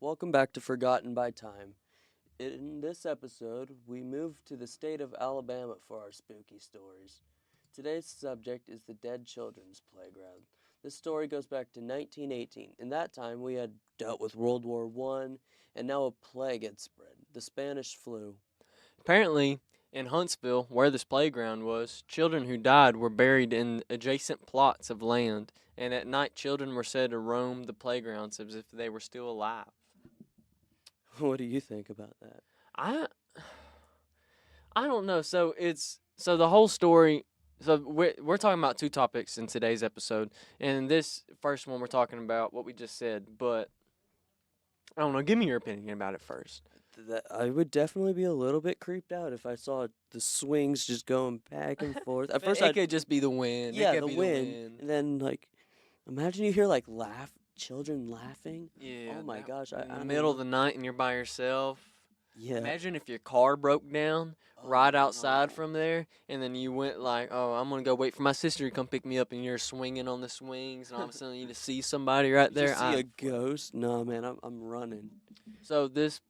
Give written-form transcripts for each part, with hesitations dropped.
Welcome back to Forgotten by Time. In this episode, we move to the state of Alabama for our spooky stories. Today's subject is the Dead Children's Playground. This story goes back to 1918. In that time, we had dealt with World War I, and now a plague had spread, the Spanish flu. Apparently, in Huntsville, where this playground was, children who died were buried in adjacent plots of land, and at night children were said to roam the playgrounds as if they were still alive. What do you think about that? I I don't know. So the whole story. So we're talking about two topics in today's episode, and this first one we're talking about what we just said. But I don't know. Give me your opinion about it first. That I would definitely be a little bit creeped out if I saw the swings just going back and forth. At first, It could just be the wind. It yeah, could the be the wind, wind. and then imagine you hear children laughing. Yeah. Oh my gosh, In I the don't middle of know. the night and you're by yourself. Yeah. Imagine if your car broke down Oh, right outside no. from there, and then you went like, "Oh, I'm gonna go wait for my sister to come pick me up," and you're swinging on the swings, and all of a sudden you just see somebody right there. Just see a ghost? No, man, I'm running. So this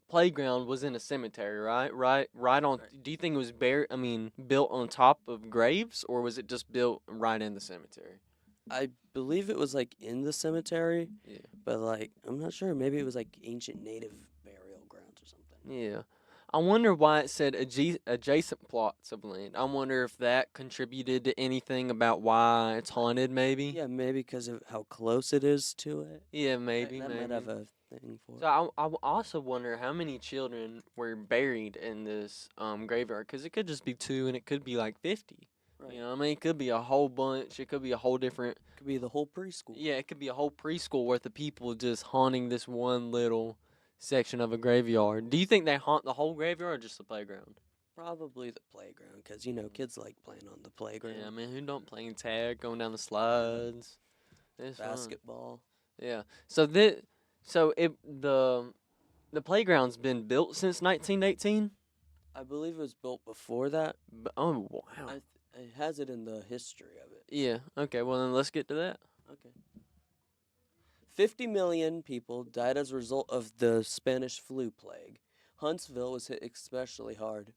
playground was in a cemetery, right? Right on. Right. Do you think it was built on top of graves, or was it just built right in the cemetery? I believe it was in the cemetery, Yeah. but I'm not sure. Maybe it was ancient native burial grounds or something. Yeah. I wonder why it said adjacent plots of land. I wonder if that contributed to anything about why it's haunted, maybe. Yeah, maybe because of how close it is to it. Yeah, That, maybe, that might have maybe. a thing for So it. I also wonder how many children were buried in this graveyard, because it could just be two and it could be like 50. Right. You know what I mean? It could be a whole bunch. It could be a whole different. Could be the whole preschool. Yeah, it could be a whole preschool worth of people just haunting this one little section of a graveyard. Do you think they haunt the whole graveyard or just the playground? Probably the playground, because, kids like playing on the playground. Yeah, I mean, who don't playing tag, going down the slides? It's fun. Basketball. Yeah. So this, so it the playground's been built since 1918. I believe it was built before that. Oh wow. It has it in the history of it. Yeah. Okay. Well, then let's get to that. Okay. 50 million people died as a result of the Spanish flu plague. Huntsville was hit especially hard.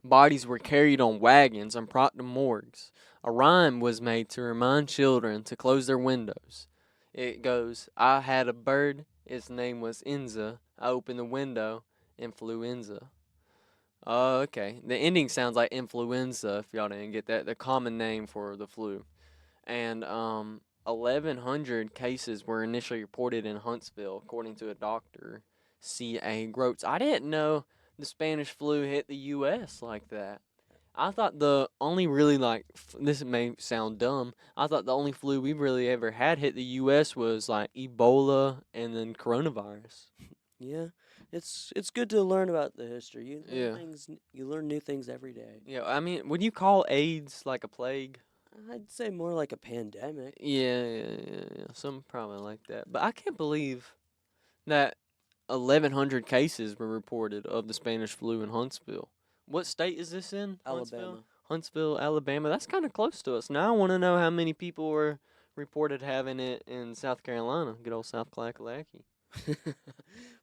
Bodies were carried on wagons and brought to morgues. A rhyme was made to remind children to close their windows. It goes, I had a bird, its name was Enza. I opened the window, influenza. Oh, okay. The ending sounds like influenza, if y'all didn't get that. The common name for the flu. And 1,100 cases were initially reported in Huntsville, according to a doctor, C.A. Groats. I didn't know the Spanish flu hit the U.S. like that. I thought the only really this may sound dumb. I thought the only flu we really ever had hit the U.S. was like Ebola and then coronavirus. Yeah, it's good to learn about the history. Yeah. You learn new things every day. Yeah, I mean, would you call AIDS like a plague? I'd say more like a pandemic. Yeah. Some probably like that. But I can't believe that 1,100 cases were reported of the Spanish flu in Huntsville. What state is this in? Alabama. Huntsville, Alabama. That's kind of close to us. Now I want to know how many people were reported having it in South Carolina. Good old South Clackalacky.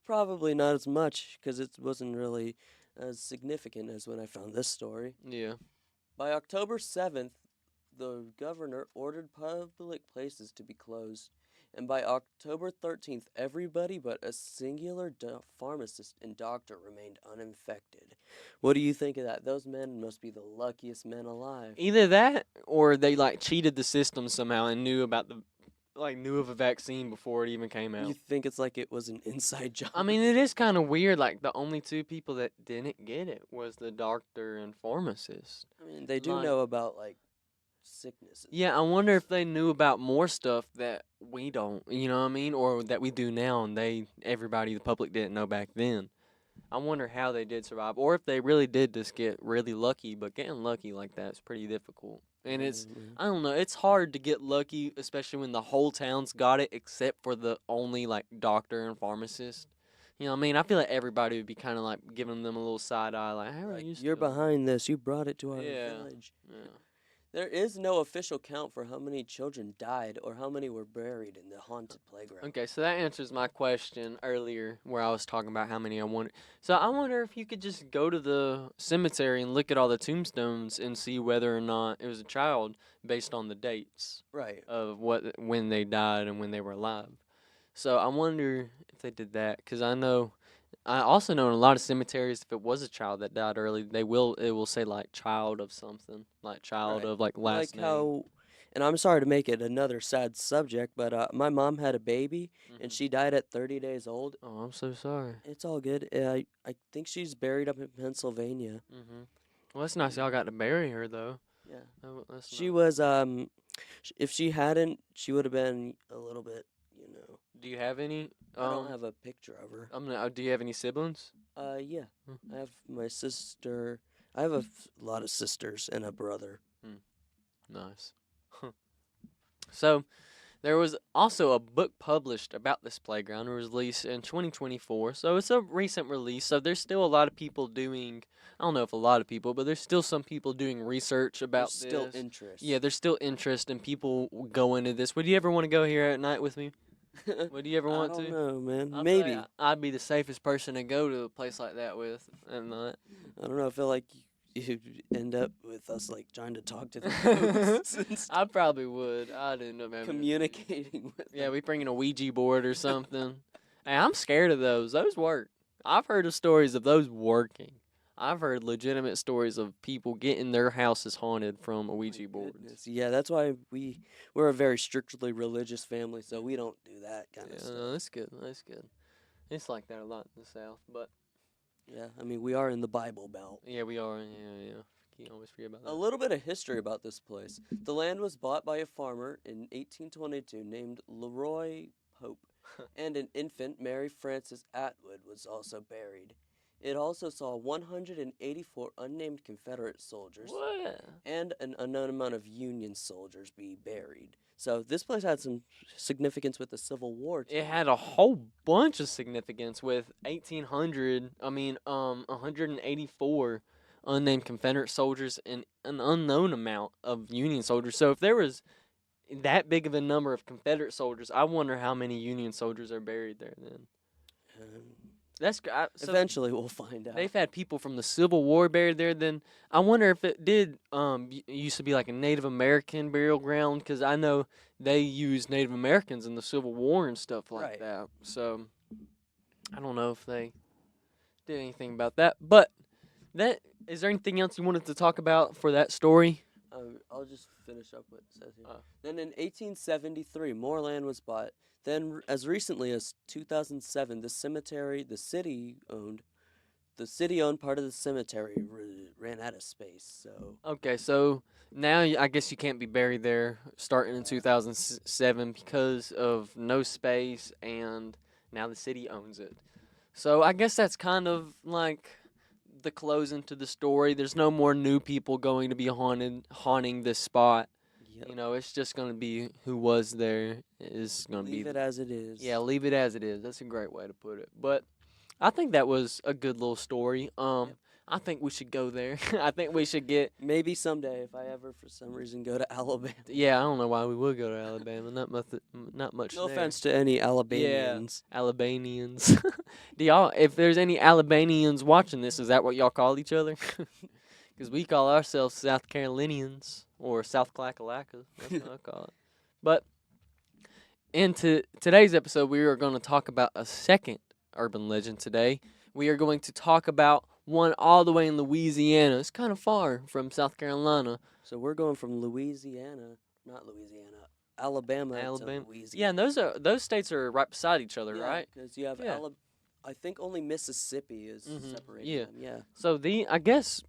Probably not as much because it wasn't really as significant as when I found this story. Yeah. By October 7th, the governor ordered public places to be closed, and by October 13th, everybody but a singular pharmacist and doctor remained uninfected. What do you think of that? Those men must be the luckiest men alive. Either that or they cheated the system somehow and knew of a vaccine before it even came out. You think it's like it was an inside job? I mean, it is kind of weird. Like, the only two people that didn't get it was the doctor and pharmacist. I mean, they do like- know about sicknesses. Yeah, I wonder if they knew about more stuff that we don't, you know what I mean? Or that we do now and everybody, the public didn't know back then. I wonder how they did survive. Or if they really did just get really lucky, but getting lucky like that is pretty difficult. And it's, I don't know, it's hard to get lucky, especially when the whole town's got it except for the only, doctor and pharmacist. You know what I mean? I feel like everybody would be kind of, giving them a little side eye, like, how are you You're still-" behind this. You brought it to our Yeah. village. Yeah. There is no official count for how many children died or how many were buried in the haunted playground. Okay, so that answers my question earlier where I was talking about how many I wanted. So I wonder if you could just go to the cemetery and look at all the tombstones and see whether or not it was a child based on the dates Right. of when they died and when they were alive. So I wonder if they did that because I also know in a lot of cemeteries if it was a child that died early, it will say like child of something, like child Right. of like Like last name. how, and I'm sorry to make it another sad subject, but my mom had a baby and Mhm. she died at 30 days old. Oh, I'm so sorry. It's all good. I think she's buried up in Pennsylvania. Well, that's nice y'all got to bury her though. Yeah. That's She not. was if she hadn't, she would have been a little bit, you know. Do you have any? I don't have a picture of her. Do you have any siblings? Yeah. Hmm. I have my sister. I have a lot of sisters and a brother. Nice. So, there was also a book published about this playground released in 2024. So, it's a recent release. So, there's still a lot of people doing, I don't know if a lot of people, but there's still some people doing research about There's still this. interest. Yeah, there's still interest and people go into this. Would you ever want to go here at night with me? Would you ever want I don't to? know, man. I'll tell Maybe. ya, I'd be the safest person to go to a place like that with at night. I don't know. I feel like you'd end up with us like trying to talk to the ghosts and I probably would. I'd end up having communicating with Yeah, them. we bring in a Ouija board or something. Hey, I'm scared of those. Those work. I've heard of stories of those working. I've heard legitimate stories of people getting their houses haunted from a My Ouija board. goodness. Yeah, that's why we're a very strictly religious family, so we don't do that kind Yeah, of no, stuff. that's good. That's good. It's like that a lot in the South, but Yeah, I mean we are in the Bible Belt. yeah, we are. Yeah. You always forget about A that. little bit of history about this place. The land was bought by a farmer in 1822 named Leroy Pope, and an infant, Mary Frances Atwood, was also buried. It also saw 184 unnamed Confederate soldiers What? and an unknown amount of Union soldiers be buried. So this place had some significance with the Civil War too. It had a whole bunch of significance with 184 unnamed Confederate soldiers and an unknown amount of Union soldiers. So if there was that big of a number of Confederate soldiers, I wonder how many Union soldiers are buried there then. Um, That's so eventually, we'll find out. they've had people from the Civil War buried there. Then I wonder if it did used to be like a Native American burial ground because I know they used Native Americans in the Civil War and stuff like Right. that. So I don't know if they did anything about that. But that is there anything else you wanted to talk about for that story? I'll just finish up what it says here. Oh. Then in 1873, more land was bought. Then, as recently as 2007, the city owned part of the cemetery ran out of space. So Okay, so now I guess you can't be buried there starting in 2007 because of no space and now the city owns it. So I guess that's kind of like the closing to the story. There's no more new people going to be haunting this spot. yep. You know, it's just going to be who was there is going to be Leave it as it is. Yeah, leave it as it is. That's a great way to put it. But I think that was a good little story. Yep. I think we should go there. I think we should get. Maybe someday if I ever for some reason go to Alabama. Yeah, I don't know why we would go to Alabama. Not much. No there. offense to any Alabamians. Alabamians. Do y'all? If there's any Alabamians watching this, is that what y'all call each other? Because we call ourselves South Carolinians or South Clackalackas. That's what I call it. But into today's episode, we are going to talk about a second urban legend today. We are going to talk about one all the way in Louisiana. It's kind of far from South Carolina. So we're going from Alabama to Alabama. Louisiana. Yeah, and those states are right beside each other, right? Because you have Yeah. I think only Mississippi is separating yeah. them. Yeah. So I guess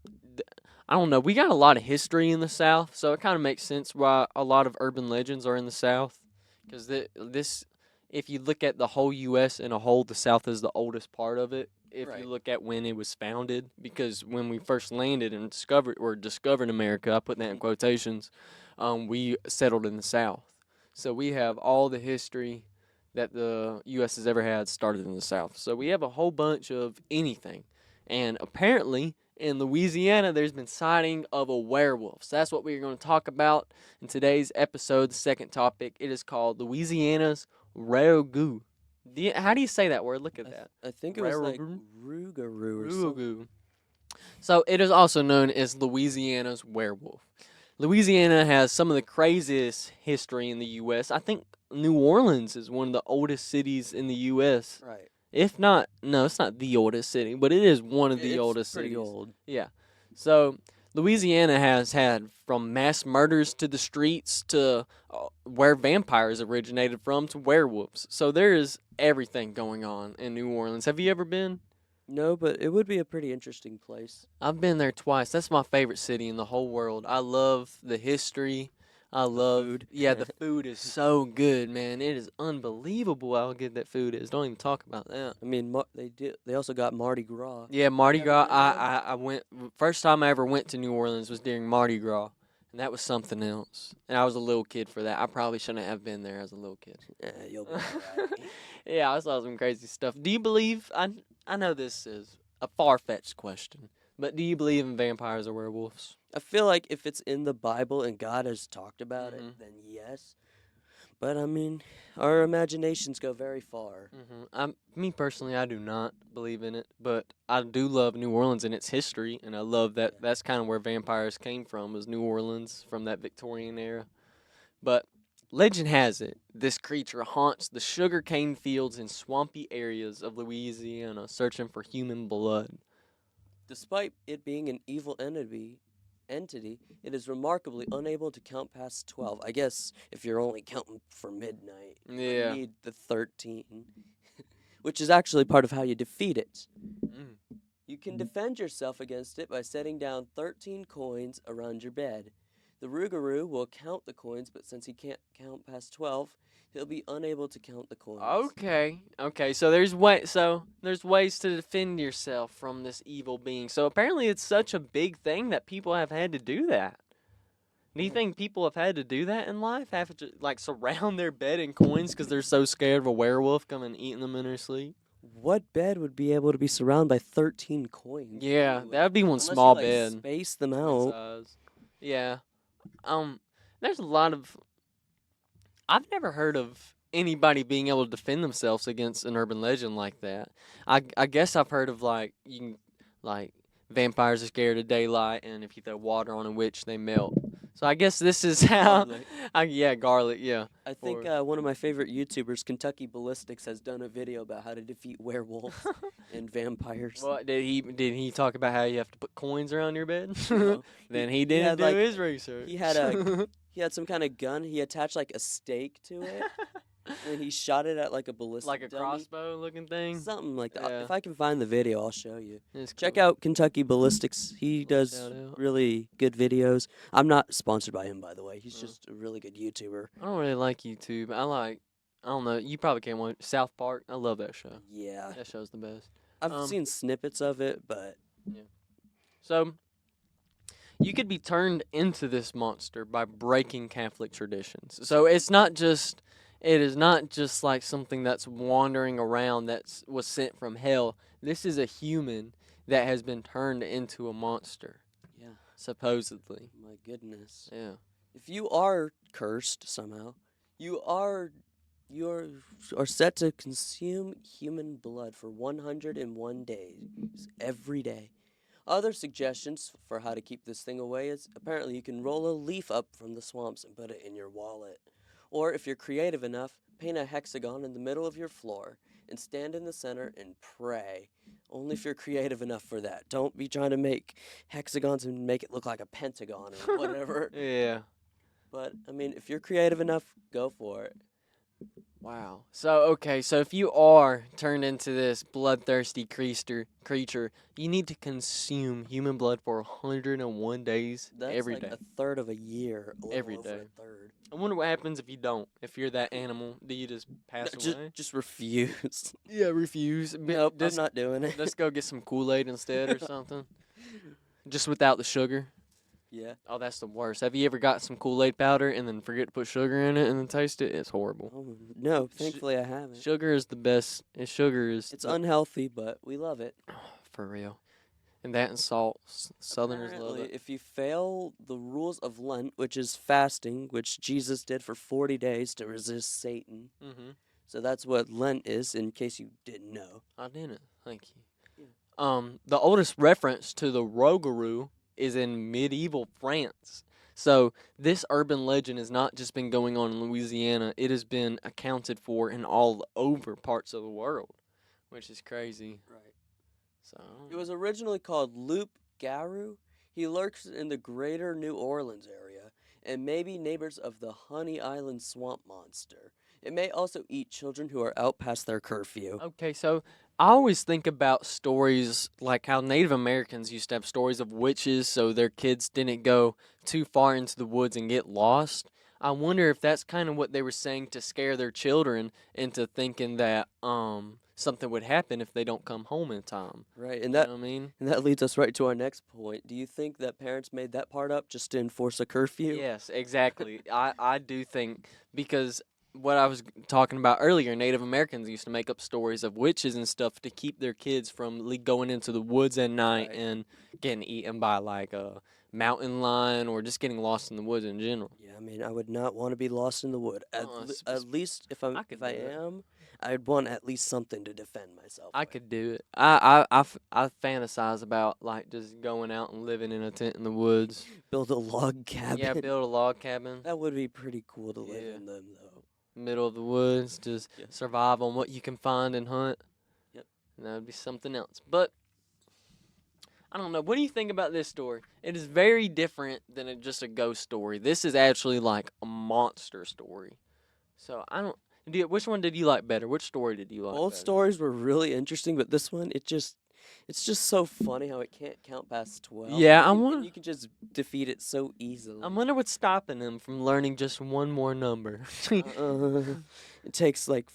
I don't know. We got a lot of history in the South, so it kind of makes sense why a lot of urban legends are in the South. Because if you look at the whole U.S. in a whole, the South is the oldest part of it. If Right. you look at when it was founded, because when we first landed and discovered America, I put that in quotations, we settled in the South. So we have all the history that the U.S. has ever had started in the South. So we have a whole bunch of anything. And apparently, in Louisiana, there's been sighting of a werewolf. So that's what we're going to talk about in today's episode. The second topic, it is called Louisiana's Rougaroo. How do you say that word? Look at that. I think it was like Rougaroo? Rougaroo or something. Rougaroo. So it is also known as Louisiana's werewolf. Louisiana has some of the craziest history in the U.S. I think New Orleans is one of the oldest cities in the U.S. Right. If not, no, it's not the oldest city, but it is one of the It's oldest pretty cities. old. Yeah. So Louisiana has had from mass murders to the streets to where vampires originated from to werewolves. So there is everything going on in New Orleans. Have you ever been? No, but it would be a pretty interesting place. I've been there twice. That's my favorite city in the whole world. I love the history. I love food. Yeah, the food is so good, man. It is unbelievable how good that food is. Don't even talk about that. I mean, they also got Mardi Gras. Yeah, Mardi You Gras. ever been there? I went. First time I ever went to New Orleans was during Mardi Gras, and that was something else. And I was a little kid for that. I probably shouldn't have been there as a little kid. Yeah, you'll be alright. Yeah, I saw some crazy stuff. Do you believe? I know this is a far fetched question, but do you believe in vampires or werewolves? I feel like if it's in the Bible and God has talked about Mhm. it, then yes. But I mean, our imaginations go very far. Me personally, I do not believe in it, but I do love New Orleans and its history, and I love that Yeah. that's kind of where vampires came from, was New Orleans from that Victorian era. But legend has it, this creature haunts the sugarcane fields and swampy areas of Louisiana, searching for human blood. Despite it being an evil entity, it is remarkably unable to count past 12. I guess if you're only counting for midnight, Yeah. you need the 13, which is actually part of how you defeat it. Mm. You can defend yourself against it by setting down 13 coins around your bed. The Rougaroo will count the coins, but since he can't count past 12, he'll be unable to count the coins. Okay. So there's ways to defend yourself from this evil being. So apparently it's such a big thing that people have had to do that. Do you think people have had to do that in life? Have to like surround their bed in coins because they're so scared of a werewolf coming and eating them in their sleep? What bed would be able to be surrounded by 13 coins? Yeah, anyway? that would be one Unless small you, like, bed. space them that out. size. Yeah. There's a lot of. I've never heard of anybody being able to defend themselves against an urban legend like that. I guess I've heard of like vampires are scared of daylight, and if you throw water on a witch, they melt. So I guess this is how. Garlic. Garlic. Yeah. I think one of my favorite YouTubers, Kentucky Ballistics, has done a video about how to defeat werewolves and vampires. What did he talk about how you have to put coins around your bed? No. Then he He didn't had, do like, his research. He had some kind of gun. He attached like a stake to it, and he shot it at like a ballistic like a dummy. crossbow looking thing. Something like that. Yeah. If I can find the video, I'll show you. It's Check cool. out Kentucky Ballistics. He Little does shout out. really good videos. I'm not sponsored by him, by the way. He's Oh. just a really good YouTuber. I don't really like YouTube. I don't know. You probably can't watch South Park. I love that show. Yeah, That show's the best. I've seen snippets of it, but So, you could be turned into this monster by breaking Catholic traditions. So it is not just like something that's wandering around was sent from hell. This is a human that has been turned into a monster, yeah, supposedly. my goodness. Yeah. If you are cursed somehow, you are set to consume human blood for 101 days every day. Other suggestions for how to keep this thing away is apparently you can roll a leaf up from the swamps and put it in your wallet. Or if you're creative enough, paint a hexagon in the middle of your floor and stand in the center and pray. Only if you're creative enough for that. Don't be trying to make hexagons and make it look like a pentagon or whatever. Yeah. But, I mean, if you're creative enough, go for it. Wow. So if you are turned into this bloodthirsty creature, you need to consume human blood for 101 days That's every like day. a third of a year. A little Every over day. A third. I wonder what happens if you don't. If you're that animal, do you just pass away? Just refuse. Yeah, refuse. Nope, I'm not doing it. Let's go get some Kool-Aid instead or something. Just without the sugar. Yeah. Oh, that's the worst. Have you ever got some Kool-Aid powder and then forget to put sugar in it and then taste it? It's horrible. Oh, no, thankfully I haven't. Sugar is the best. Sugar is It's unhealthy, but we love it. for real. And that and salt. Southerners love Apparently, it. if you fail the rules of Lent, which is fasting, which Jesus did for 40 days to resist Satan, Mm-hmm. so that's what Lent is, in case you didn't know. I didn't. Thank you. Yeah. The oldest reference to the Rougaroo is in medieval France. So this urban legend has not just been going on in Louisiana; it has been accounted for in all over parts of the world, which is crazy. Right. So It was originally called Loup-Garou. He lurks in the greater New Orleans area and may be neighbors of the Honey Island swamp monster. It may also eat children who are out past their curfew. okay, so I always think about stories like how Native Americans used to have stories of witches so their kids didn't go too far into the woods and get lost. I wonder if that's kind of what they were saying to scare their children into thinking that something would happen if they don't come home in time. Right, You know what I mean? and that leads us right to our next point. Do you think that parents made that part up just to enforce a curfew? Yes, exactly. I do think because what I was talking about earlier, Native Americans used to make up stories of witches and stuff to keep their kids from going into the woods at night Right. and getting eaten by like a mountain lion or just getting lost in the woods in general. Yeah, I mean, I would not want to be lost in the wood. At least I could if I do it. am, I'd want at least something to defend myself I with. could do it. I fantasize about like just going out and living in a tent in the woods. Build a log cabin. Yeah, build a log cabin, That would be pretty cool to live Yeah. in them, though. middle of the woods, just Yeah. survive on what you can find and hunt. Yep. And that would be something else. But I don't know. What do you think about this story? It is very different than just a ghost story. This is actually like a monster story. So I don't. Which one did you like better? Which story did you like? Both better? stories were really interesting, but this one, it's just so funny how it can't count past 12. Yeah, I and want. you can just defeat it so easily. I wonder what's stopping him from learning just one more number. It takes like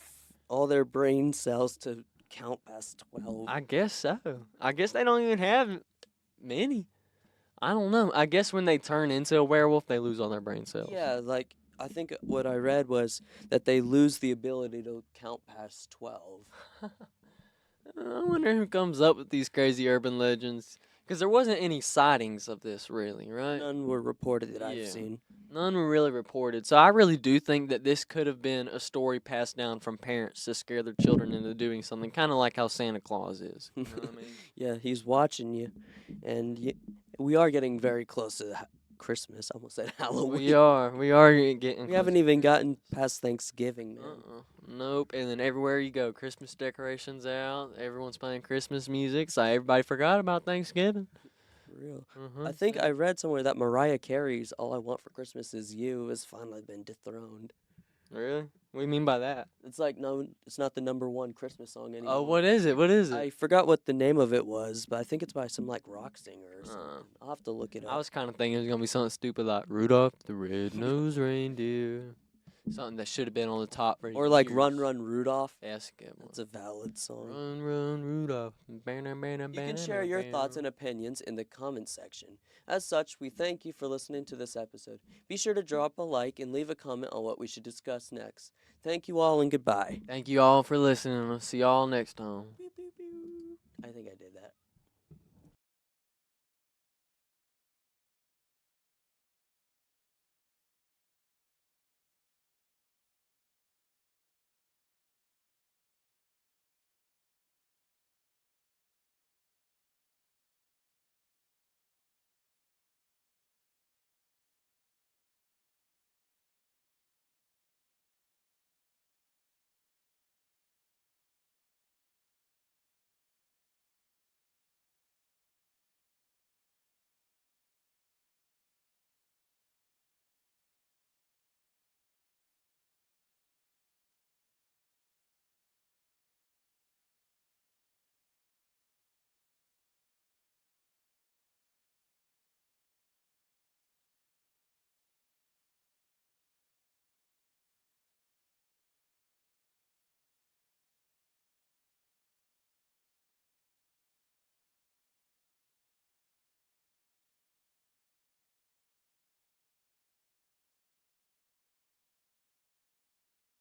all their brain cells to count past 12. I guess so. I guess they don't even have many. I don't know. I guess when they turn into a werewolf, they lose all their brain cells. Yeah, like I think what I read was that they lose the ability to count past 12. I wonder who comes up with these crazy urban legends. Because there wasn't any sightings of this, really, right? None were reported that I've Yeah. seen. None were really reported. So I really do think that this could have been a story passed down from parents to scare their children into doing something, kind of like how Santa Claus is. You know what I mean? Yeah, he's watching you, and we are getting very close to Christmas. I almost said Halloween. We are. We are getting. We haven't even gotten past Thanksgiving, man. Nope. And then everywhere you go, Christmas decorations out. Everyone's playing Christmas music. So everybody forgot about Thanksgiving. For real. Uh-huh. I think I read somewhere that Mariah Carey's "All I Want for Christmas Is You" has finally been dethroned. Really? What do you mean by that? It's like no, it's not the #1 Christmas song anymore. Oh, what is it? What is it? I forgot what the name of it was, but I think it's by some like rock singer or something. I'll have to look it up. I was kind of thinking it was gonna be something stupid like Rudolph the Red-Nosed Reindeer, something that should have been on the top for Or like years. "Run Run Rudolph." That's a good one. That's a valid song. Run, run, Rudolph. You can share your thoughts and opinions in the comments section. As such, we thank you for listening to this episode. Be sure to drop a like and leave a comment on what we should discuss next. Thank you all and goodbye. Thank you all for listening. I'll see y'all next time.